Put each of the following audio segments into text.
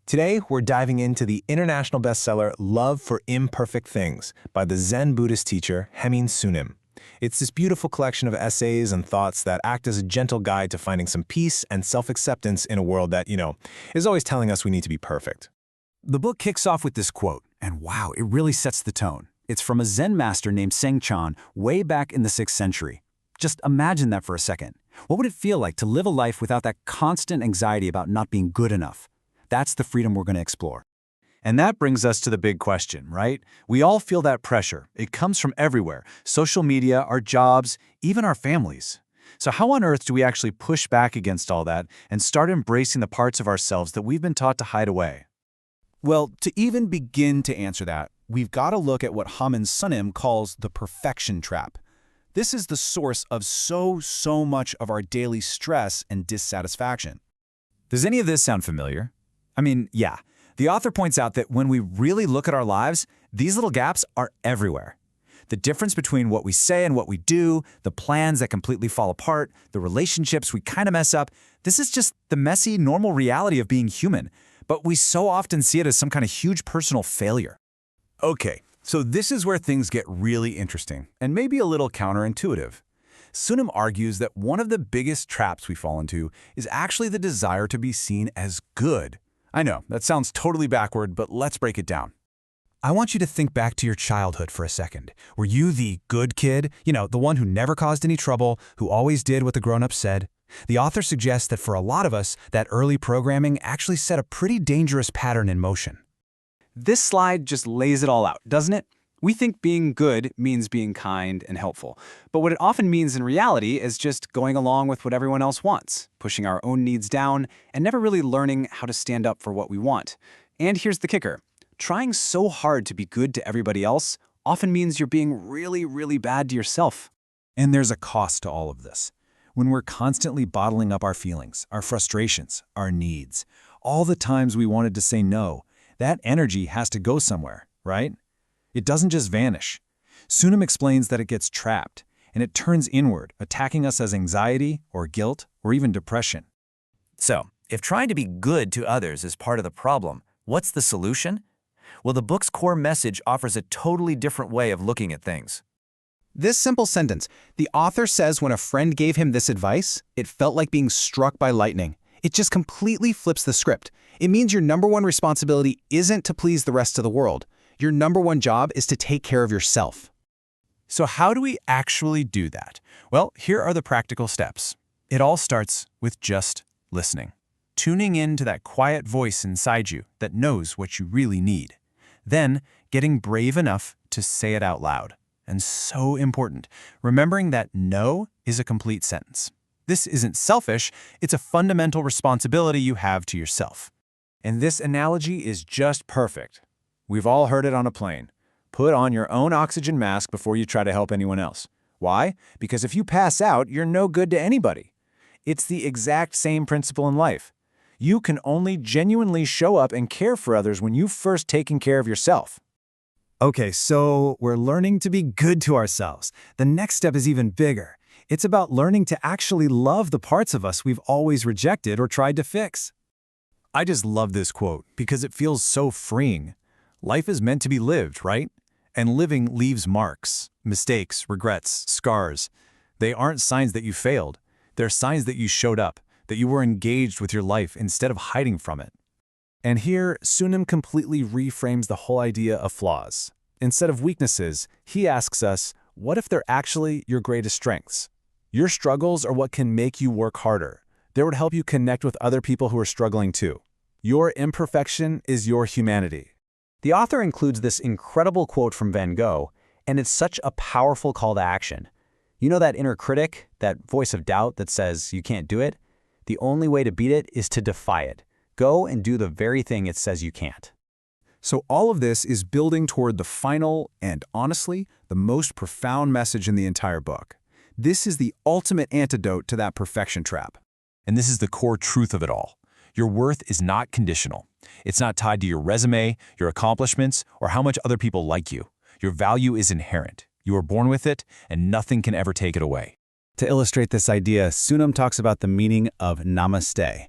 Today, we're diving into the international bestseller Love for Imperfect Things by the Zen Buddhist teacher Hemin Sunim. It's this beautiful collection of essays and thoughts that act as a gentle guide to finding some peace and self-acceptance in a world that, is always telling us we need to be perfect. The book kicks off with this quote, and wow, it really sets the tone. It's from a Zen master named Sengchan way back in the 6th century. Just imagine that for a second. What would it feel like to live a life without that constant anxiety about not being good enough? That's the freedom we're going to explore. And that brings us to the big question, right? We all feel that pressure. It comes from everywhere. Social media, our jobs, even our families. So how on earth do we actually push back against all that and start embracing the parts of ourselves that we've been taught to hide away? Well, to even begin to answer that, we've got to look at what Hemin Sunim calls the perfection trap. This is the source of so much of our daily stress and dissatisfaction. Does any of this sound familiar? I mean, yeah. The author points out that when we really look at our lives, these little gaps are everywhere. The difference between what we say and what we do, the plans that completely fall apart, the relationships we kind of mess up, this is just the messy, normal reality of being human. But we so often see it as some kind of huge personal failure. Okay, so this is where things get really interesting and maybe a little counterintuitive. Sunim argues that one of the biggest traps we fall into is actually the desire to be seen as good. I know, that sounds totally backward, but let's break it down. I want you to think back to your childhood for a second. Were you the good kid? The one who never caused any trouble, who always did what the grown-ups said? The author suggests that for a lot of us, that early programming actually set a pretty dangerous pattern in motion. This slide just lays it all out, doesn't it? We think being good means being kind and helpful, but what it often means in reality is just going along with what everyone else wants, pushing our own needs down, and never really learning how to stand up for what we want. And here's the kicker. Trying so hard to be good to everybody else often means you're being really bad to yourself. And there's a cost to all of this. When we're constantly bottling up our feelings, our frustrations, our needs, all the times we wanted to say no, that energy has to go somewhere, right? It doesn't just vanish. Sunim explains that it gets trapped, and it turns inward, attacking us as anxiety or guilt or even depression. So, if trying to be good to others is part of the problem, what's the solution? Well, the book's core message offers a totally different way of looking at things. This simple sentence, the author says when a friend gave him this advice, it felt like being struck by lightning. It just completely flips the script. It means your number one responsibility isn't to please the rest of the world. Your number one job is to take care of yourself. So how do we actually do that? Well, here are the practical steps. It all starts with just listening. Tuning in to that quiet voice inside you that knows what you really need. Then, getting brave enough to say it out loud. And so important, remembering that no is a complete sentence. This isn't selfish, it's a fundamental responsibility you have to yourself. And this analogy is just perfect. We've all heard it on a plane. Put on your own oxygen mask before you try to help anyone else. Why? Because if you pass out, you're no good to anybody. It's the exact same principle in life. You can only genuinely show up and care for others when you've first taken care of yourself. Okay, so we're learning to be good to ourselves. The next step is even bigger. It's about learning to actually love the parts of us we've always rejected or tried to fix. I just love this quote because it feels so freeing. Life is meant to be lived, right? And living leaves marks, mistakes, regrets, scars. They aren't signs that you failed. They're signs that you showed up, that you were engaged with your life instead of hiding from it. And here, Sunim completely reframes the whole idea of flaws. Instead of weaknesses, he asks us, what if they're actually your greatest strengths? Your struggles are what can make you work harder. They would help you connect with other people who are struggling too. Your imperfection is your humanity. The author includes this incredible quote from Van Gogh, and it's such a powerful call to action. You know that inner critic, that voice of doubt that says you can't do it? The only way to beat it is to defy it. Go and do the very thing it says you can't. So all of this is building toward the final and, honestly, the most profound message in the entire book. This is the ultimate antidote to that perfection trap. And this is the core truth of it all. Your worth is not conditional. It's not tied to your resume, your accomplishments, or how much other people like you. Your value is inherent. You are born with it, and nothing can ever take it away. To illustrate this idea, Sunim talks about the meaning of namaste.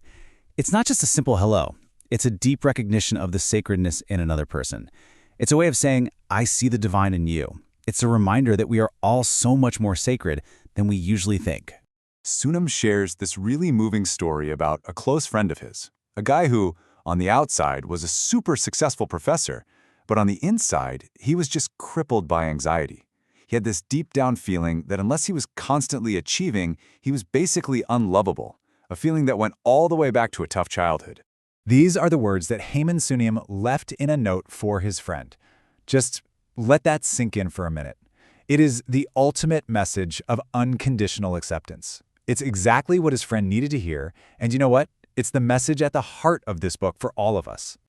It's not just a simple hello. It's a deep recognition of the sacredness in another person. It's a way of saying, I see the divine in you. It's a reminder that we are all so much more sacred than we usually think. Sunam shares this really moving story about a close friend of his, a guy who, on the outside, was a super successful professor, but on the inside, he was just crippled by anxiety. He had this deep-down feeling that unless he was constantly achieving, he was basically unlovable, a feeling that went all the way back to a tough childhood. These are the words that Heyman Sunim left in a note for his friend. Just let that sink in for a minute. It is the ultimate message of unconditional acceptance. It's exactly what his friend needed to hear, and you know what? It's the message at the heart of this book for all of us.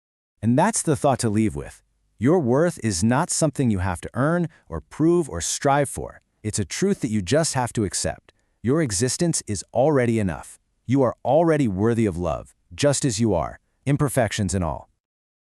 And that's the thought to leave with. Your worth is not something you have to earn or prove or strive for. It's a truth that you just have to accept. Your existence is already enough. You are already worthy of love, just as you are, imperfections and all.